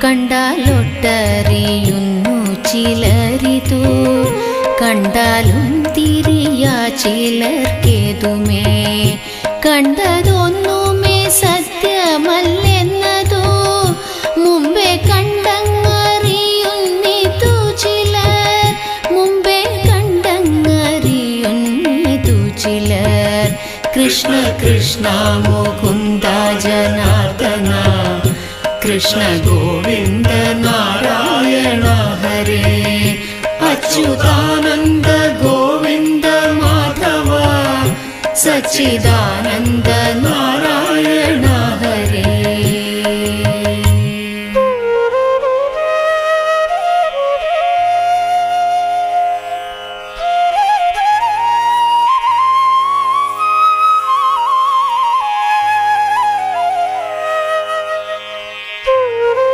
കണ്ടാലൊട്ടറിയുന്നു ചിലരിതു, കണ്ടാലും തിരിയാ ചിലർക്കേതുമേ. കണ്ടതൊന്നുമേ സത്യമല്ലെന്നതു മുമ്പേ കണ്ടങ്ങറിയുന്നിതു ചിലർ, മുമ്പേ കണ്ടങ്ങറിയുന്നിതു ചിലർ. കൃഷ്ണ കൃഷ്ണ മുകുന്ദ ജനാർദ്ദന, കൃഷ്ണ ഗോവിന്ദ നാരായണ ഹരേ. അച്യുതാനന്ദ ഗോവിന്ദ മാധവ, സച്ചിദാനന്ദ